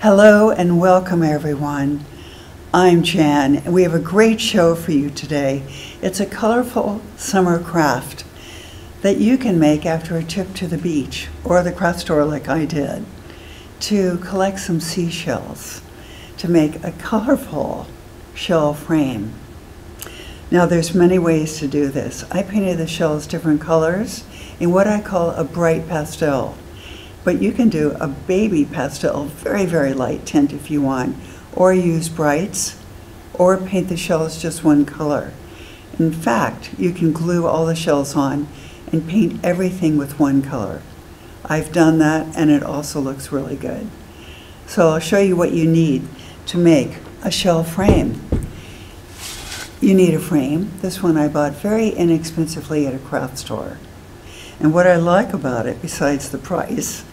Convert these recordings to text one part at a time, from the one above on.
Hello and welcome everyone. I'm Jan and we have a great show for you today. It's a colorful summer craft that you can make after a trip to the beach or the craft store like I did to collect some seashells to make a colorful shell frame. Now there's many ways to do this. I painted the shells different colors in what I call a bright pastel. But you can do a baby pastel, very, very light tint if you want, or use brights, or paint the shells just one color. In fact, you can glue all the shells on and paint everything with one color. I've done that and it also looks really good. So I'll show you what you need to make a shell frame. You need a frame. This one I bought very inexpensively at a craft store. And what I like about it, besides the price,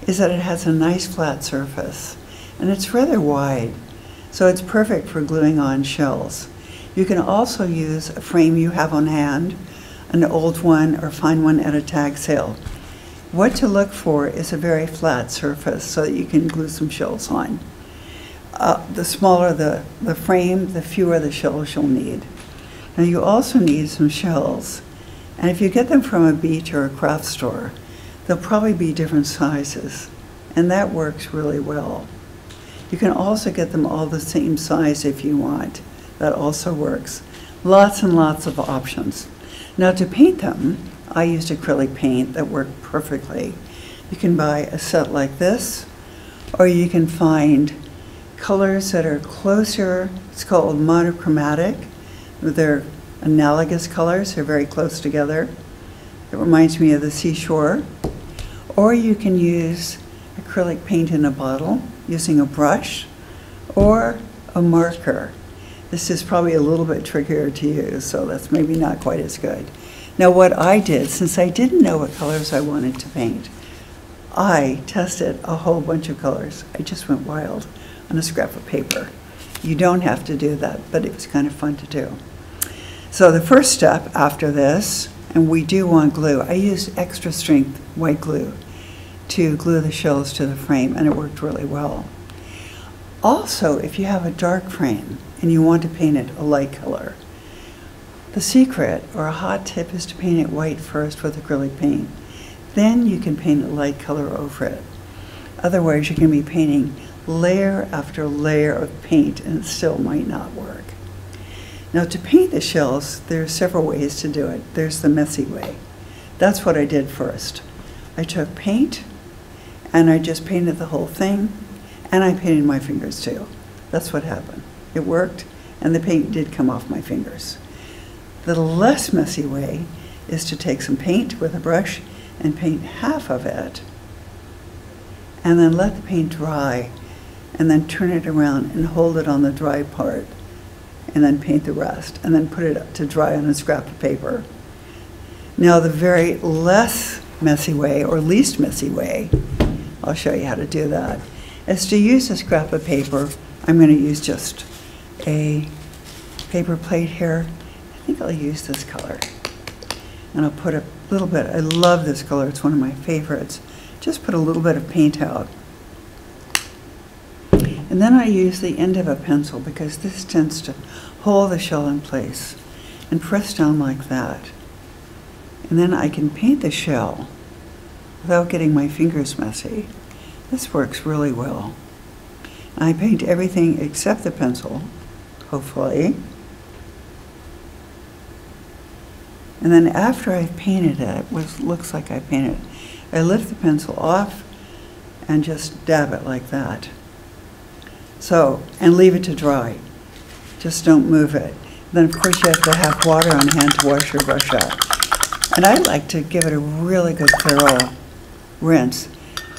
is that it has a nice flat surface and it's rather wide, so it's perfect for gluing on shells. You can also use a frame you have on hand, an old one or find one at a tag sale. What to look for is a very flat surface so that you can glue some shells on. The smaller the frame, the fewer the shells you'll need. Now you also need some shells, and if you get them from a beach or a craft store, they'll probably be different sizes, and that works really well. You can also get them all the same size if you want. That also works. Lots and lots of options. Now to paint them, I used acrylic paint that worked perfectly. You can buy a set like this, or you can find colors that are closer. It's called monochromatic. They're analogous colors, they're very close together. It reminds me of the seashore. Or you can use acrylic paint in a bottle using a brush or a marker. This is probably a little bit trickier to use, so that's maybe not quite as good. Now what I did, since I didn't know what colors I wanted to paint, I tested a whole bunch of colors. I just went wild on a scrap of paper. You don't have to do that, but it was kind of fun to do. So the first step after this, and we do want glue, I used extra strength white glue to glue the shells to the frame, and it worked really well. Also, if you have a dark frame and you want to paint it a light color, the secret or a hot tip is to paint it white first with acrylic paint. Then you can paint a light color over it. Otherwise, you're going to be painting layer after layer of paint and it still might not work. Now to paint the shells, there are several ways to do it. There's the messy way. That's what I did first. I took paint and I just painted the whole thing, and I painted my fingers too. That's what happened. It worked, and the paint did come off my fingers. The less messy way is to take some paint with a brush and paint half of it, and then let the paint dry, and then turn it around and hold it on the dry part, and then paint the rest, and then put it up to dry on a scrap of paper. Now the very less messy way, or least messy way, I'll show you how to do that, is to use a scrap of paper. I'm going to use just a paper plate here. I think I'll use this color. And I'll put a little bit, I love this color, it's one of my favorites. Just put a little bit of paint out. And then I use the end of a pencil because this tends to hold the shell in place, and press down like that. And then I can paint the shell without getting my fingers messy. This works really well. I paint everything except the pencil, hopefully. And then after I've painted it, which looks like I painted it, I lift the pencil off and just dab it like that. So, and leave it to dry. Just don't move it. Then of course you have to have water on hand to wash your brush out. And I like to give it a really good thorough rinse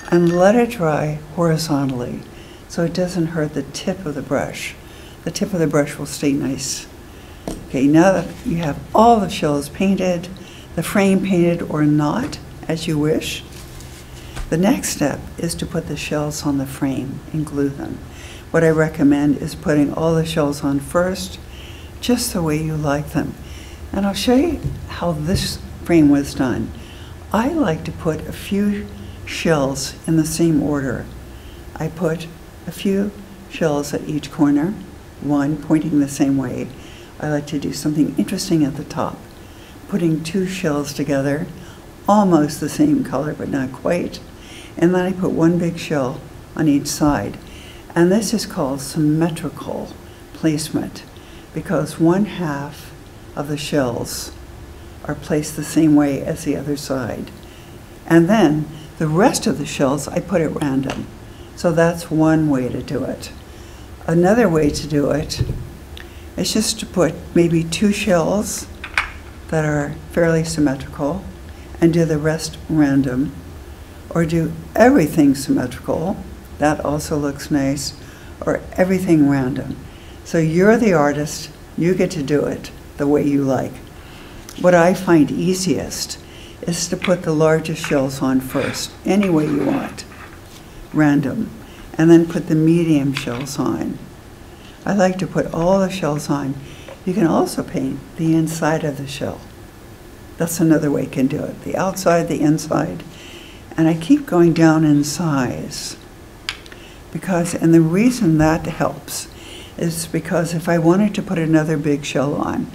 and let it dry horizontally so it doesn't hurt the tip of the brush. The tip of the brush will stay nice. Okay, now that you have all the shells painted, the frame painted or not, as you wish, the next step is to put the shells on the frame and glue them. What I recommend is putting all the shells on first, just the way you like them. And I'll show you how this frame was done. I like to put a few shells in the same order. I put a few shells at each corner, one pointing the same way. I like to do something interesting at the top, putting two shells together, almost the same color but not quite, and then I put one big shell on each side. And this is called symmetrical placement because one half of the shells are placed the same way as the other side. And then the rest of the shells I put at random. So that's one way to do it. Another way to do it is just to put maybe two shells that are fairly symmetrical and do the rest random, or do everything symmetrical, that also looks nice, or everything random. So you're the artist, you get to do it the way you like. What I find easiest is to put the largest shells on first, any way you want, random, and then put the medium shells on. I like to put all the shells on. You can also paint the inside of the shell. That's another way you can do it, the outside, the inside. And I keep going down in size because, and the reason that helps is because if I wanted to put another big shell on,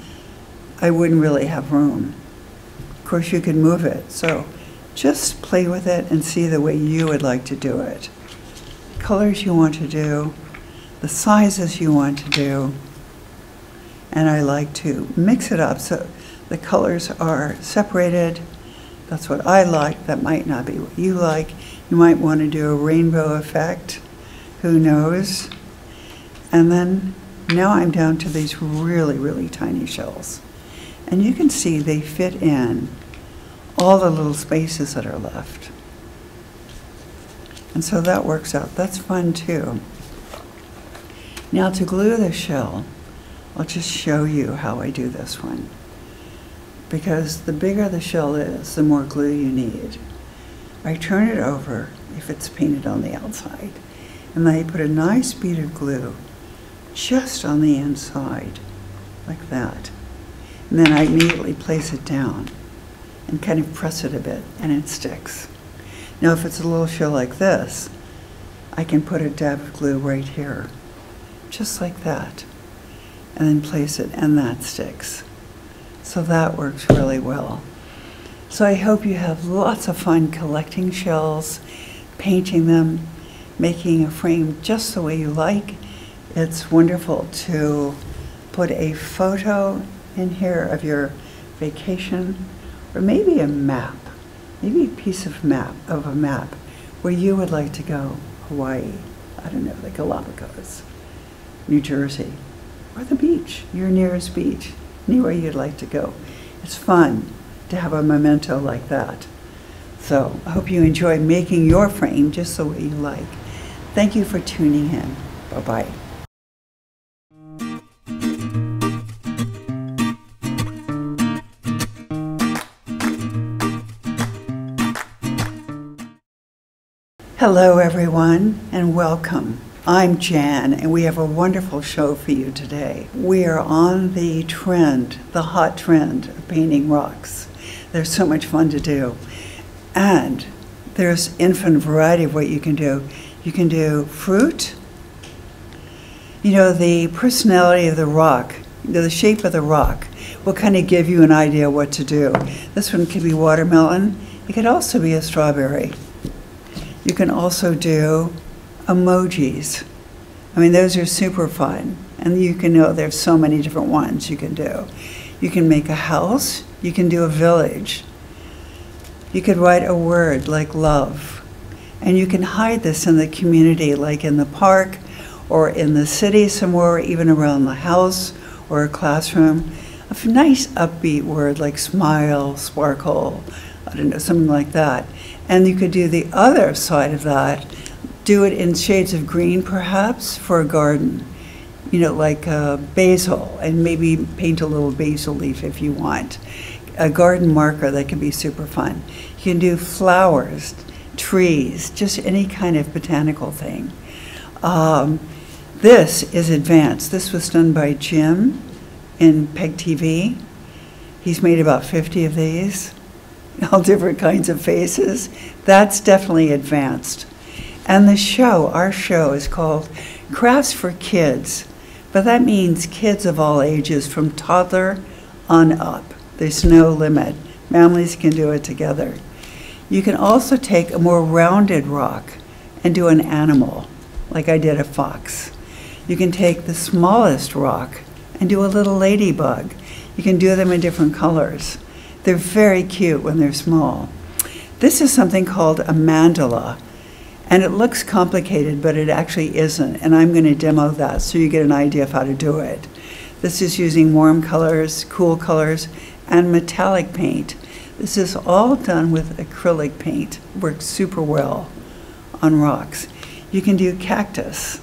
I wouldn't really have room. Of course, you can move it, so just play with it and see the way you would like to do it. Colors you want to do, the sizes you want to do, and I like to mix it up so the colors are separated. That's what I like. That might not be what you like. You might want to do a rainbow effect. Who knows? And then now I'm down to these really, really tiny shells. And you can see they fit in all the little spaces that are left. And so that works out. That's fun too. Now to glue the shell, I'll just show you how I do this one. Because the bigger the shell is, the more glue you need. I turn it over if it's painted on the outside, and then I put a nice bead of glue just on the inside, like that. And then I immediately place it down and kind of press it a bit, and it sticks. Now if it's a little shell like this, I can put a dab of glue right here, just like that, and then place it, and that sticks. So that works really well. So I hope you have lots of fun collecting shells, painting them, making a frame just the way you like. It's wonderful to put a photo in here of your vacation, or maybe a map, maybe a piece of a map where you would like to go. Hawaii, I don't know, the Galapagos, New Jersey, or the beach, your nearest beach, anywhere you'd like to go. It's fun to have a memento like that. So I hope you enjoy making your frame just the way you like. Thank you for tuning in. Bye-bye. Hello everyone and welcome. I'm Jan and we have a wonderful show for you today. We are on the trend, the hot trend of painting rocks. There's so much fun to do. And there's infinite variety of what you can do. You can do fruit. You know, the personality of the rock, the shape of the rock will kind of give you an idea what to do. This one could be watermelon. It could also be a strawberry. You can also do emojis. I mean, those are super fun. And you can know there's so many different ones you can do. You can make a house. You can do a village. You could write a word like love. And you can hide this in the community, like in the park or in the city somewhere, or even around the house or a classroom. A nice upbeat word like smile, sparkle, I don't know, something like that. And you could do the other side of that, do it in shades of green perhaps for a garden, you know, like basil, and maybe paint a little basil leaf if you want. A garden marker, that can be super fun. You can do flowers, trees, just any kind of botanical thing. This is advanced. This was done by Jim in Peg TV. He's made about 50 of these, all different kinds of faces. That's definitely advanced. And the show, our show, is called Crafts for Kids, but that means kids of all ages from toddler on up. There's no limit. Families can do it together. You can also take a more rounded rock and do an animal, like I did a fox. You can take the smallest rock and do a little ladybug. You can do them in different colors. They're very cute when they're small. This is something called a mandala, and it looks complicated, but it actually isn't, and I'm going to demo that so you get an idea of how to do it. This is using warm colors, cool colors, and metallic paint. This is all done with acrylic paint. Works super well on rocks. You can do cactus,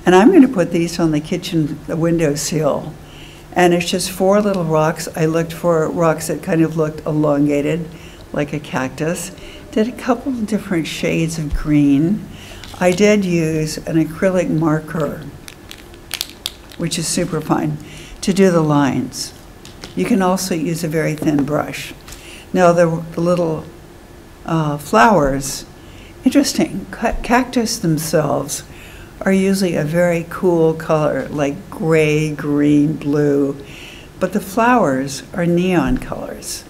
and I'm going to put these on the windowsill. And it's just 4 little rocks. I looked for rocks that kind of looked elongated, like a cactus. Did a couple of different shades of green. I did use an acrylic marker, which is super fun, to do the lines. You can also use a very thin brush. Now the little flowers, interesting, cactus themselves are usually a very cool color, like gray, green, blue, but the flowers are neon colors,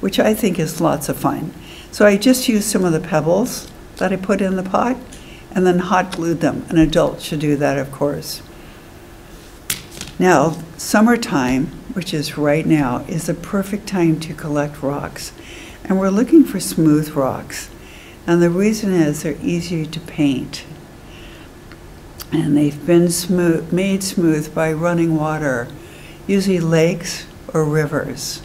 which I think is lots of fun. So I just used some of the pebbles that I put in the pot and then hot glued them. An adult should do that, of course. Now, summertime, which is right now, is the perfect time to collect rocks. And we're looking for smooth rocks. And the reason is they're easier to paint. And they've been made smooth by running water, usually lakes or rivers.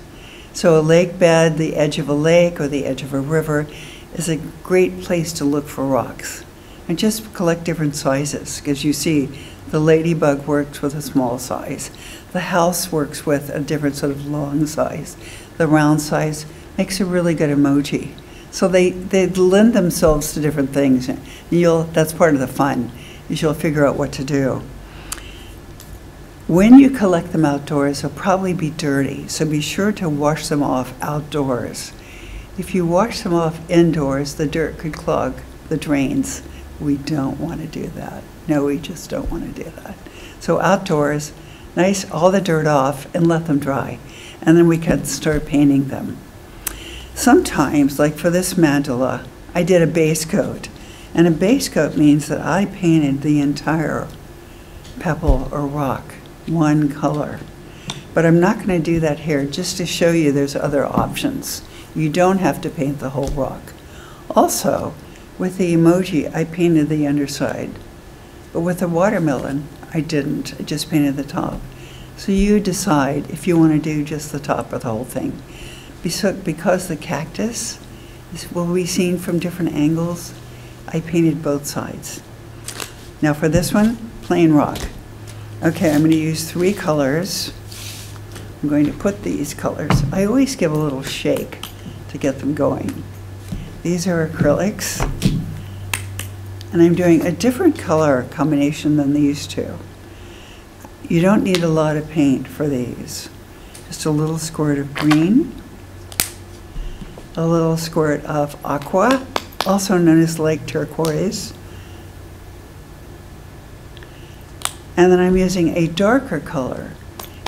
So a lake bed, the edge of a lake or the edge of a river, is a great place to look for rocks. And just collect different sizes, because you see the ladybug works with a small size. The house works with a different sort of long size. The round size makes a really good emoji. So they lend themselves to different things. That's part of the fun, is you'll figure out what to do. When you collect them outdoors, they'll probably be dirty, so be sure to wash them off outdoors. If you wash them off indoors, the dirt could clog the drains. We don't want to do that. No, we just don't want to do that. So outdoors, nice, all the dirt off and let them dry. And then we can start painting them. Sometimes, like for this mandala, I did a base coat. And a base coat means that I painted the entire pebble or rock one color. But I'm not going to do that here, just to show you there's other options. You don't have to paint the whole rock. Also, with the emoji, I painted the underside. But with the watermelon, I didn't. I just painted the top. So you decide if you want to do just the top of the whole thing. Because the cactus will be seen from different angles, I painted both sides. Now for this one, plain rock. Okay, I'm going to use 3 colors. I'm going to put these colors. I always give a little shake to get them going. These are acrylics. And I'm doing a different color combination than these two. You don't need a lot of paint for these. Just a little squirt of green, a little squirt of aqua, also known as lake turquoise. And then I'm using a darker color.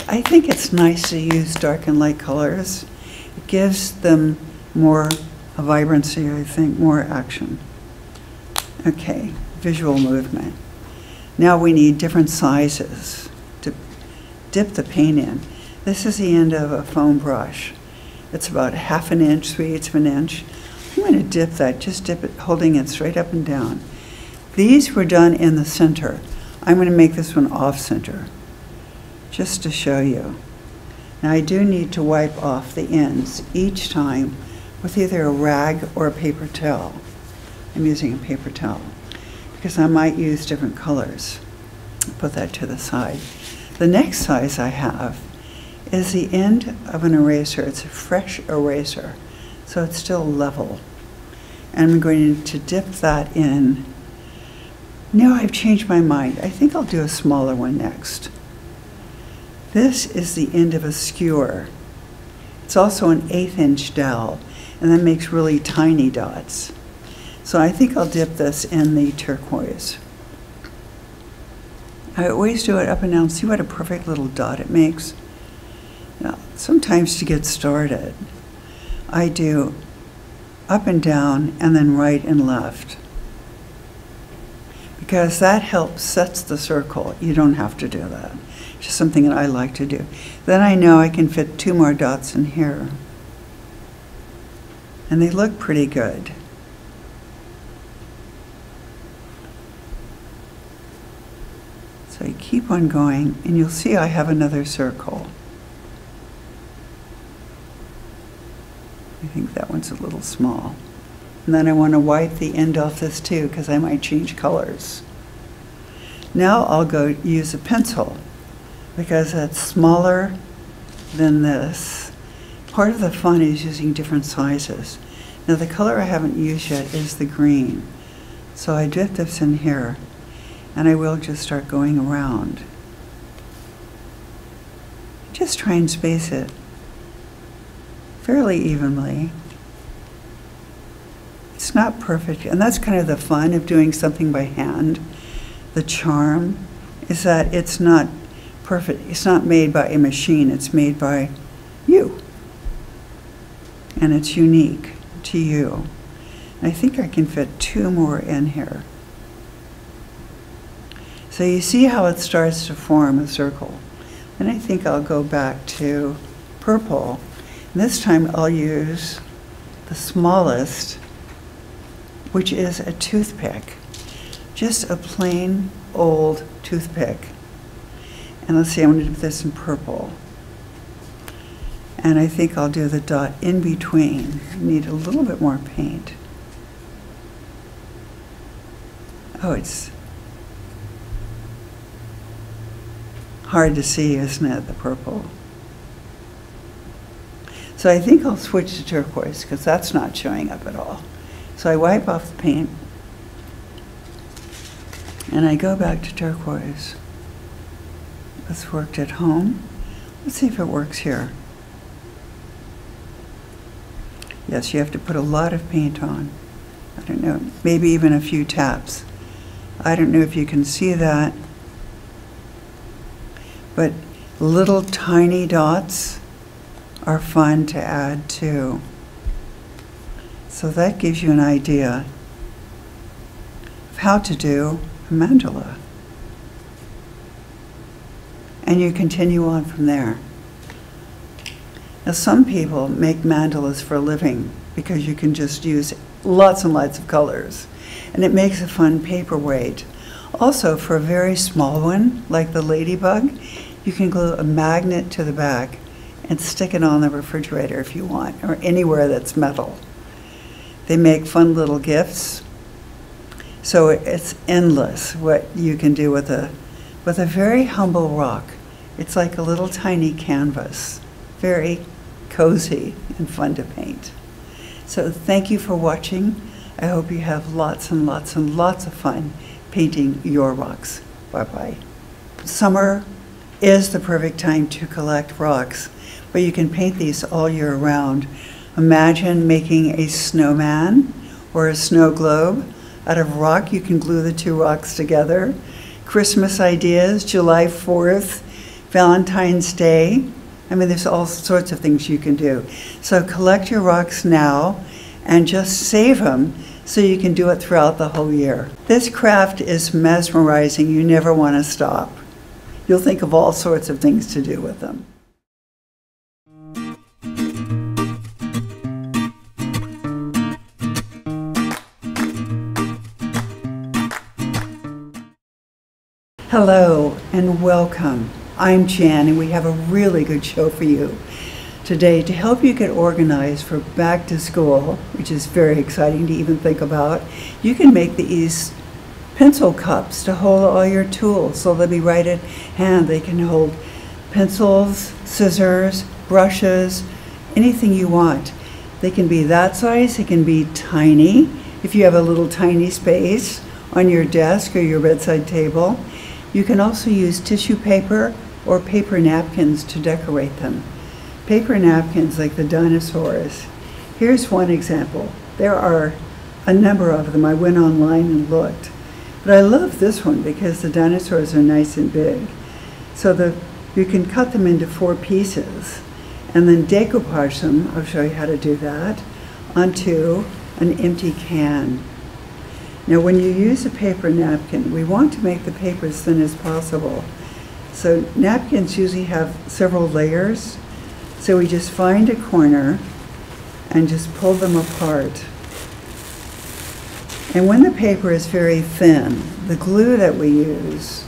I think it's nice to use dark and light colors. It gives them more vibrancy, I think, more action. Okay, visual movement. Now we need different sizes to dip the paint in. This is the end of a foam brush. It's about 1/2 inch, 3/8 of an inch. I'm going to dip that, just dip it, holding it straight up and down. These were done in the center. I'm going to make this one off center, just to show you. Now I do need to wipe off the ends each time with either a rag or a paper towel. I'm using a paper towel because I might use different colors. Put that to the side. The next size I have is the end of an eraser. It's a fresh eraser, so it's still level. And I'm going to dip that in. No, I've changed my mind. I think I'll do a smaller one next. This is the end of a skewer. It's also an 1/8 inch dowel, and that makes really tiny dots. So I think I'll dip this in the turquoise. I always do it up and down. See what a perfect little dot it makes? Now, sometimes to get started, I do up and down and then right and left, because that helps sets the circle. You don't have to do that. It's just something that I like to do. Then I know I can fit 2 more dots in here. And they look pretty good. So you keep on going, and you'll see I have another circle. I think that one's a little small. And then I want to wipe the end off this too, because I might change colors. Now I'll go use a pencil, because it's smaller than this. Part of the fun is using different sizes. Now the color I haven't used yet is the green. So I dip this in here, and I will just start going around. Just try and space it fairly evenly. It's not perfect, and that's kind of the fun of doing something by hand. The charm is that it's not perfect. It's not made by a machine. It's made by you. And it's unique to you. And I think I can fit 2 more in here. So you see how it starts to form a circle. And I think I'll go back to purple. And this time I'll use the smallest, which is a toothpick. Just a plain old toothpick. And let's see, I'm going to do this in purple. And I think I'll do the dot in between. I need a little bit more paint. Oh, it's hard to see, isn't it, the purple? So I think I'll switch to turquoise, because that's not showing up at all. So I wipe off the paint, and I go back to turquoise. This worked at home. Let's see if it works here. Yes, you have to put a lot of paint on. I don't know, maybe even a few taps. I don't know if you can see that, but little tiny dots are fun to add too. So that gives you an idea of how to do a mandala. And you continue on from there. Now some people make mandalas for a living because you can just use lots and lots of colors. And it makes a fun paperweight. Also, for a very small one, like the ladybug, you can glue a magnet to the back and stick it on the refrigerator if you want, or anywhere that's metal. They make fun little gifts. So it's endless what you can do with a very humble rock. It's like a little tiny canvas, very cozy and fun to paint. So thank you for watching. I hope you have lots and lots and lots of fun painting your rocks. Bye-bye. Summer is the perfect time to collect rocks, but you can paint these all year round. Imagine making a snowman or a snow globe out of rock. You can glue the 2 rocks together. Christmas ideas, July 4th, Valentine's Day. I mean, there's all sorts of things you can do. So collect your rocks now and just save them so you can do it throughout the whole year. This craft is mesmerizing. You never want to stop. You'll think of all sorts of things to do with them. Hello and welcome. I'm Jann, and we have a really good show for you today to help you get organized for back to school, which is very exciting to even think about. You can make these pencil cups to hold all your tools, so they'll be right at hand. They can hold pencils, scissors, brushes, anything you want. They can be that size, they can be tiny, if you have a little tiny space on your desk or your bedside table. You can also use tissue paper or paper napkins to decorate them. Paper napkins like the dinosaurs. Here's one example. There are a number of them. I went online and looked. But I love this one because the dinosaurs are nice and big. So you can cut them into 4 pieces and then decoupage them, I'll show you how to do that, onto an empty can. Now when you use a paper napkin, we want to make the paper as thin as possible. So napkins usually have several layers, so we just find a corner and just pull them apart. And when the paper is very thin, the glue that we use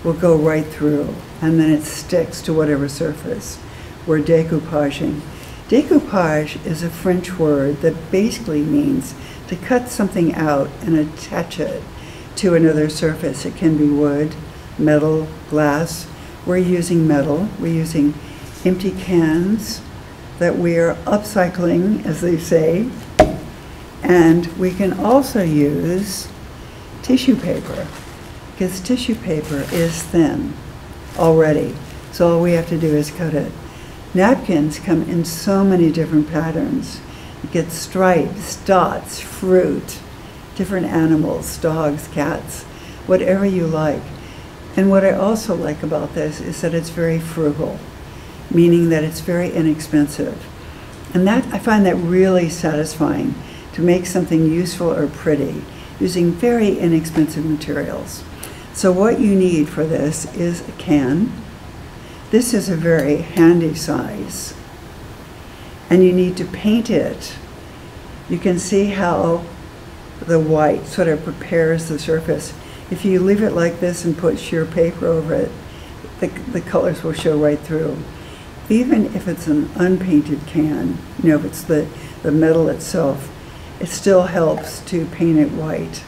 will go right through, and then it sticks to whatever surface we're decoupaging. Decoupage is a French word that basically means to cut something out and attach it to another surface. It can be wood, metal, glass. We're using metal. We're using empty cans that we're upcycling, as they say. And we can also use tissue paper, because tissue paper is thin already. So all we have to do is cut it. Napkins come in so many different patterns. You get stripes, dots, fruit, different animals, dogs, cats, whatever you like. And what I also like about this is that it's very frugal, meaning that it's very inexpensive. And that I find that really satisfying, to make something useful or pretty using very inexpensive materials. So what you need for this is a can. This is a very handy size. And you need to paint it. You can see how the white sort of prepares the surface. If you leave it like this and put sheer paper over it, the colors will show right through. Even if it's an unpainted can, if it's the metal itself, it still helps to paint it white,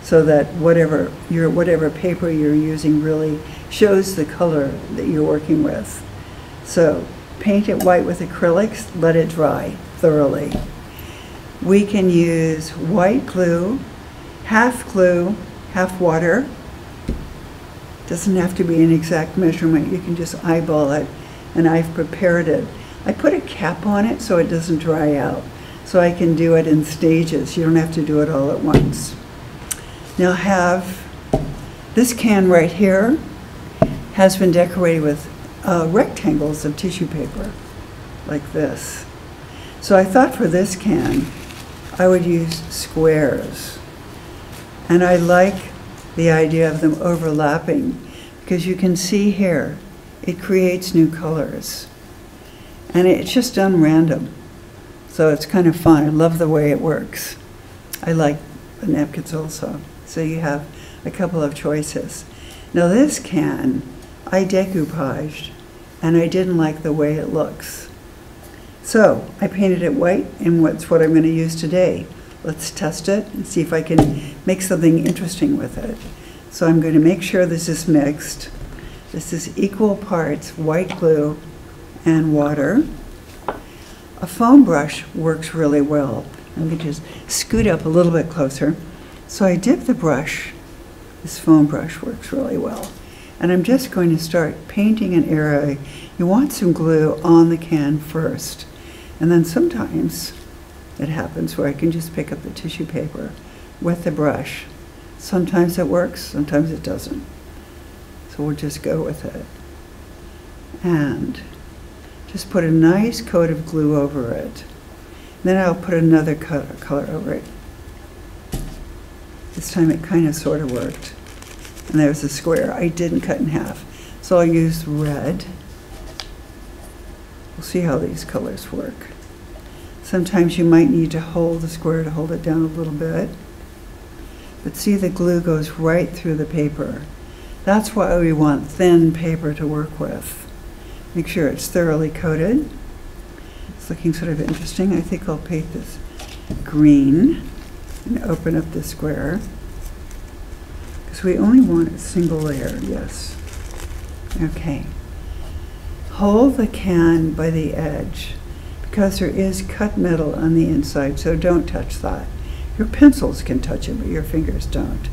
so that whatever paper you're using really shows the color that you're working with. So paint it white with acrylics, let it dry thoroughly. We can use white glue, half water. Doesn't have to be an exact measurement, you can just eyeball it, and I've prepared it. I put a cap on it so it doesn't dry out, so I can do it in stages. You don't have to do it all at once. Now have this can right here has been decorated with rectangles of tissue paper, like this. So I thought for this can, I would use squares. And I like the idea of them overlapping, because you can see here, it creates new colors. And it's just done random. So it's kind of fun. I love the way it works. I like the napkins also. So you have a couple of choices. Now this can, I decoupaged, and I didn't like the way it looks. So I painted it white, and that's what I'm going to use today. Let's test it and see if I can make something interesting with it. So I'm going to make sure this is mixed. This is equal parts white glue and water. A foam brush works really well. Let me just scoot up a little bit closer. So I dip the brush. This foam brush works really well. And I'm just going to start painting an area. You want some glue on the can first. And then sometimes it happens where I can just pick up the tissue paper with the brush. Sometimes it works, sometimes it doesn't. So we'll just go with it. And just put a nice coat of glue over it. Then I'll put another color over it. This time it kind of sort of worked. And there's a square I didn't cut in half. So I'll use red. We'll see how these colors work. Sometimes you might need to hold the square to hold it down a little bit. But see, the glue goes right through the paper. That's why we want thin paper to work with. Make sure it's thoroughly coated. It's looking sort of interesting. I think I'll paint this green and open up the square, because we only want a single layer, yes. Okay. Hold the can by the edge, because there is cut metal on the inside, so don't touch that. Your pencils can touch it, but your fingers don't.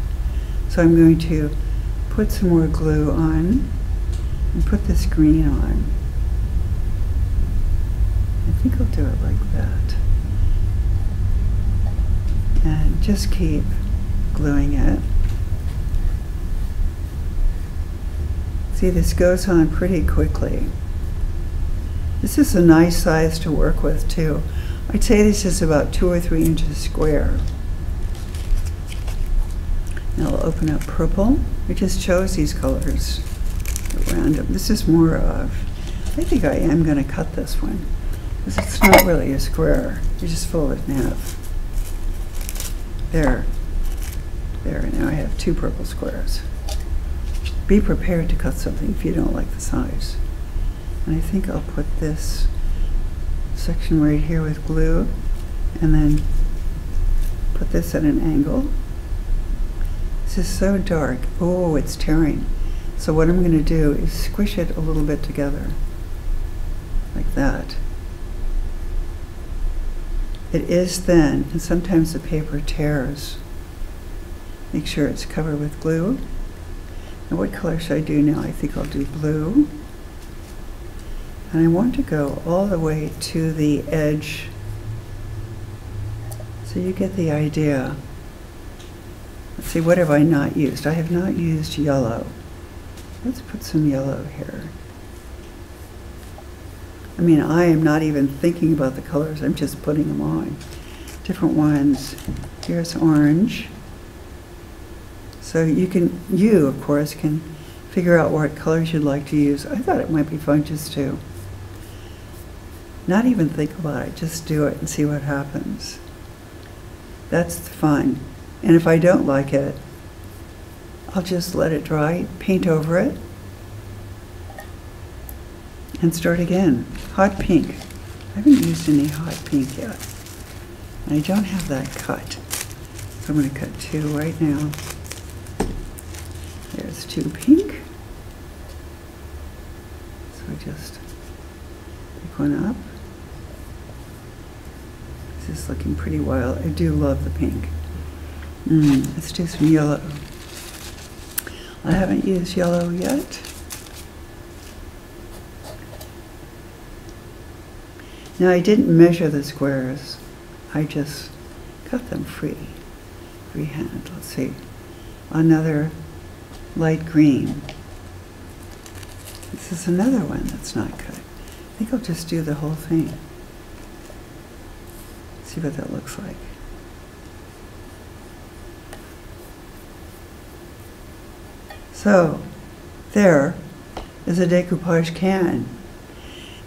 So I'm going to put some more glue on and put this green on. I think I'll do it like that. And just keep gluing it. See, this goes on pretty quickly. This is a nice size to work with too. I'd say this is about 2 or 3 inches square. Now I'll open up purple. I just chose these colors at random. This is more of, I think I am going to cut this one because it's not really a square. You just fold it in half. There. There, now I have 2 purple squares. Be prepared to cut something if you don't like the size. And I think I'll put this section right here with glue and then put this at an angle. This is so dark. Oh, it's tearing. So what I'm going to do is squish it a little bit together, like that. It is thin, and sometimes the paper tears. Make sure it's covered with glue. Now what color should I do now? I think I'll do blue. And I want to go all the way to the edge so you get the idea. Let's see, what have I not used? I have not used yellow. Let's put some yellow here. I mean, I am not even thinking about the colors, I'm just putting them on. Different ones. Here's orange. So you of course can figure out what colors you'd like to use. I thought it might be fun just to not even think about it, just do it and see what happens. That's fun. And if I don't like it, I'll just let it dry, paint over it, and start again. Hot pink. I haven't used any hot pink yet. And I don't have that cut. So I'm going to cut 2 right now. There's 2 pink. So I just pick one up. This is looking pretty wild. I do love the pink. Let's do some yellow. I haven't used yellow yet. Now I didn't measure the squares. I just cut them freehand. Let's see. Another light green. This is another one that's not cut. I think I'll just do the whole thing. See what that looks like. So, there is a decoupage can.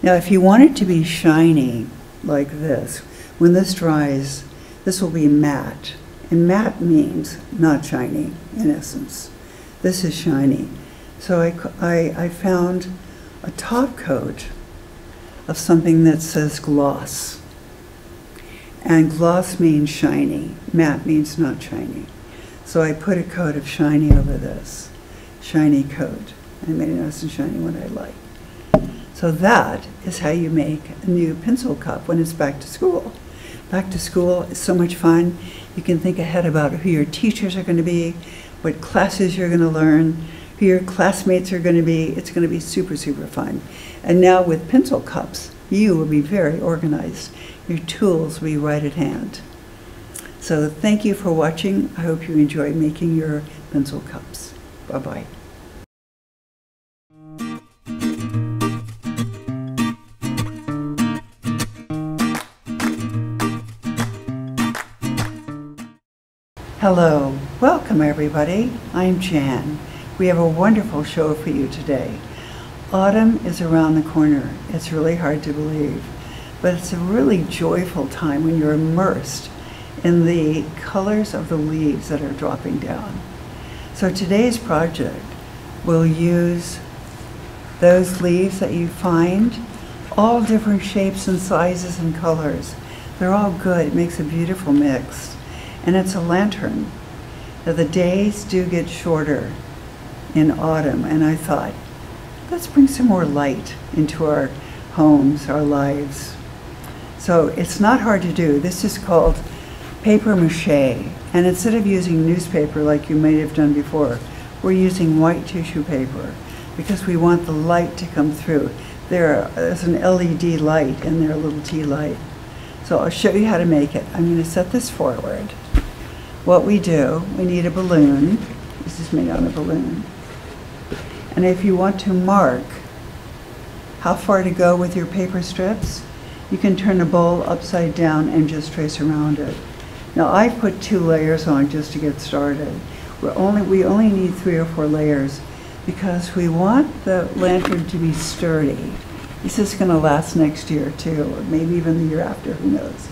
Now if you want it to be shiny like this, when this dries, this will be matte. And matte means not shiny, in essence. This is shiny. So I found a top coat of something that says gloss. And gloss means shiny. Matte means not shiny. So I put a coat of shiny over this. Shiny coat. I made it nice and shiny what I like. So that is how you make a new pencil cup when it's back to school. Back to school is so much fun. You can think ahead about who your teachers are going to be, what classes you're going to learn, who your classmates are going to be. It's going to be super, super fun. And now with pencil cups, you will be very organized. Your tools will be right at hand. So thank you for watching. I hope you enjoy making your pencil cups. Bye-bye. Hello, welcome everybody. I'm Jann. We have a wonderful show for you today. Autumn is around the corner. It's really hard to believe, but it's a really joyful time when you're immersed in the colors of the leaves that are dropping down. So today's project will use those leaves that you find, all different shapes and sizes and colors. They're all good. It makes a beautiful mix. And it's a lantern. Now the days do get shorter in autumn, and I thought, let's bring some more light into our homes, our lives. So it's not hard to do. This is called paper mache, and instead of using newspaper like you may have done before, we're using white tissue paper because we want the light to come through. There's an LED light in there, a little tea light. So I'll show you how to make it. I'm going to set this forward. what we do, we need a balloon. This is made on a balloon. And if you want to mark how far to go with your paper strips, you can turn the bowl upside down and just trace around it. Now I put 2 layers on just to get started. We only need 3 or 4 layers because we want the lantern to be sturdy. This is going to last next year too, or maybe even the year after, who knows.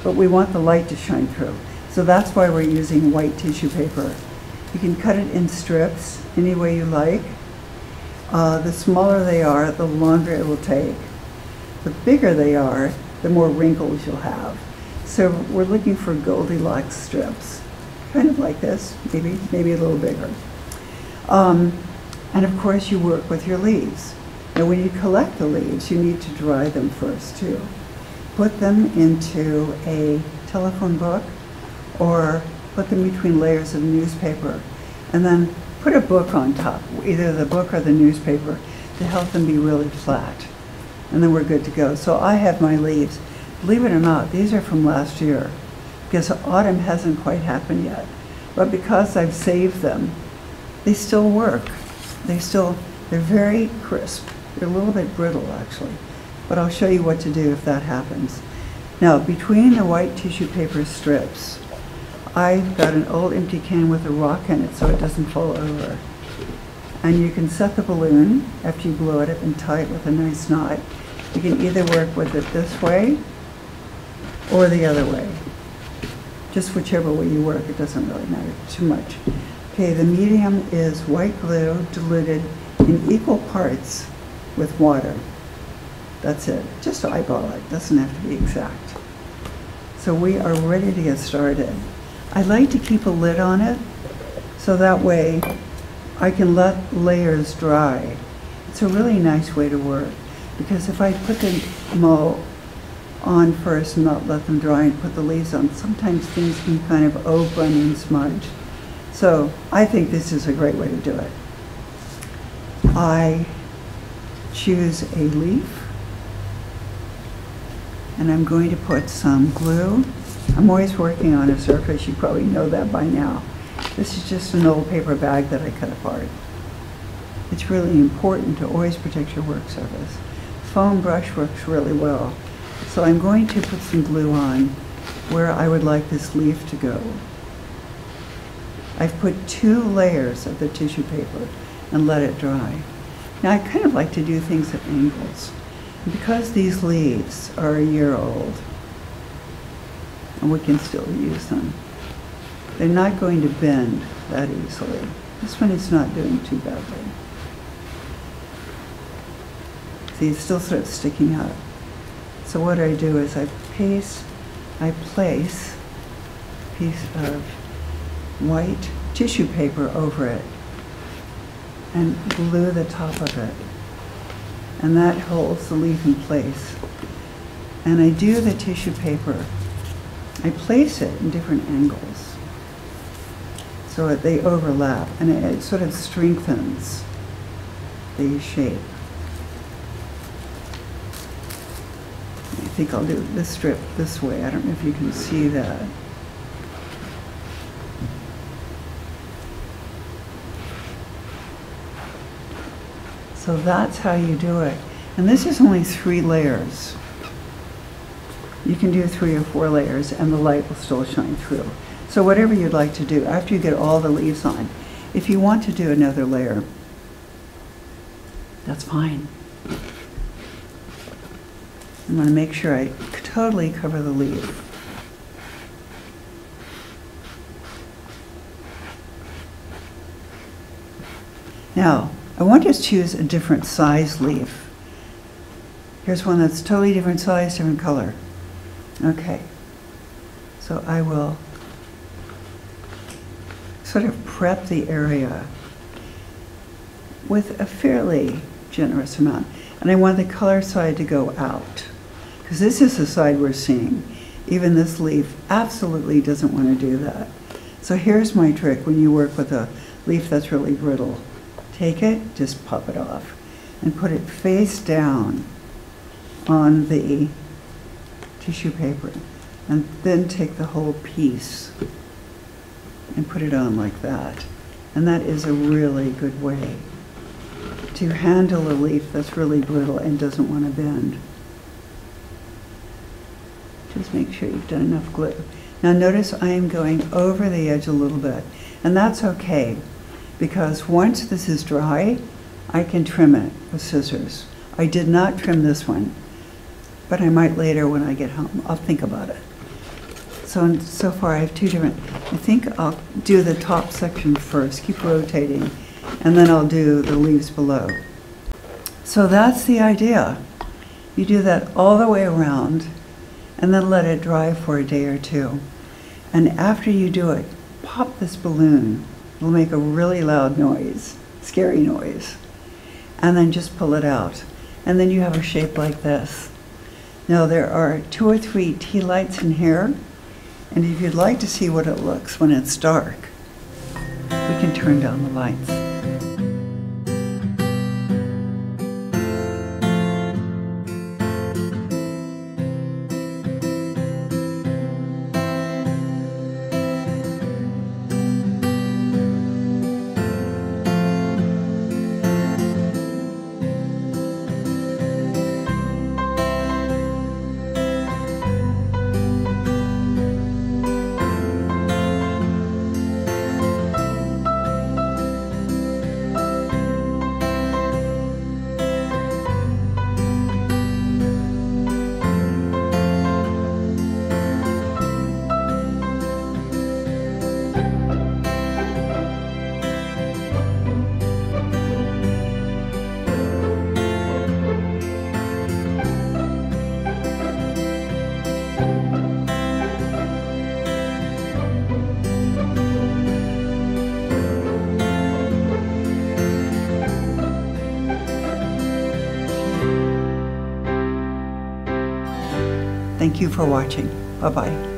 But we want the light to shine through. So that's why we're using white tissue paper. You can cut it in strips any way you like. The smaller they are, the longer it will take. The bigger they are, the more wrinkles you'll have. So we're looking for Goldilocks strips, kind of like this, maybe a little bigger. And of course you work with your leaves. Now when you collect the leaves, you need to dry them first too. Put them into a telephone book or put them between layers of newspaper, and then put a book on top, either the book or the newspaper, to help them be really flat. And then we're good to go. So I have my leaves. Believe it or not, these are from last year, because autumn hasn't quite happened yet. But because I've saved them, they still work. They're very crisp. They're a little bit brittle, actually. But I'll show you what to do if that happens. Now, between the white tissue paper strips, I've got an old empty can with a rock in it so it doesn't fall over. And you can set the balloon after you blow it up and tie it with a nice knot. You can either work with it this way or the other way. Just whichever way you work, it doesn't really matter too much. Okay, the medium is white glue diluted in equal parts with water. That's it. Just eyeball it. Doesn't have to be exact. So we are ready to get started. I like to keep a lid on it so that way I can let layers dry. It's a really nice way to work, because if I put the mold on first and not let them dry and put the leaves on, sometimes things can kind of open and smudge. So I think this is a great way to do it. I choose a leaf, and I'm going to put some glue. I'm always working on a surface, you probably know that by now. This is just an old paper bag that I cut apart. It's really important to always protect your work surface. Foam brush works really well. So I'm going to put some glue on where I would like this leaf to go. I've put 2 layers of the tissue paper and let it dry. Now I kind of like to do things at angles. And because these leaves are a year old, and we can still use them, they're not going to bend that easily. This one is not doing too badly. See, it's still sort of sticking out. So what I do is I place a piece of white tissue paper over it and glue the top of it. And that holds the leaf in place. And I do the tissue paper. I place it in different angles so that they overlap, and it sort of strengthens the shape. I think I'll do this strip this way. I don't know if you can see that. So that's how you do it. And this is only 3 layers. You can do 3 or 4 layers and the light will still shine through. So whatever you'd like to do, after you get all the leaves on, if you want to do another layer, that's fine. I'm going to make sure I totally cover the leaf. Now, I want to choose a different size leaf. Here's one that's totally different size, different color. Okay, so I will sort of prep the area with a fairly generous amount. And I want the color side to go out, because this is the side we're seeing. Even this leaf absolutely doesn't want to do that. So here's my trick when you work with a leaf that's really brittle. Take it, just pop it off, and put it face down on the tissue paper, and then take the whole piece and put it on like that. And that is a really good way to handle a leaf that's really brittle and doesn't want to bend. Just make sure you've done enough glue. Now notice I am going over the edge a little bit, and that's okay, because once this is dry, I can trim it with scissors. I did not trim this one, but I might later when I get home. I'll think about it. So far I have two different, I think I'll do the top section first, keep rotating, and then I'll do the leaves below. So that's the idea. You do that all the way around, and then let it dry for a day or two. And after you do it, pop this balloon. It'll make a really loud noise, scary noise. And then just pull it out. And then you have a shape like this. Now there are 2 or 3 tea lights in here. And if you'd like to see what it looks when it's dark, we can turn down the lights. Thank you for watching. Bye-bye.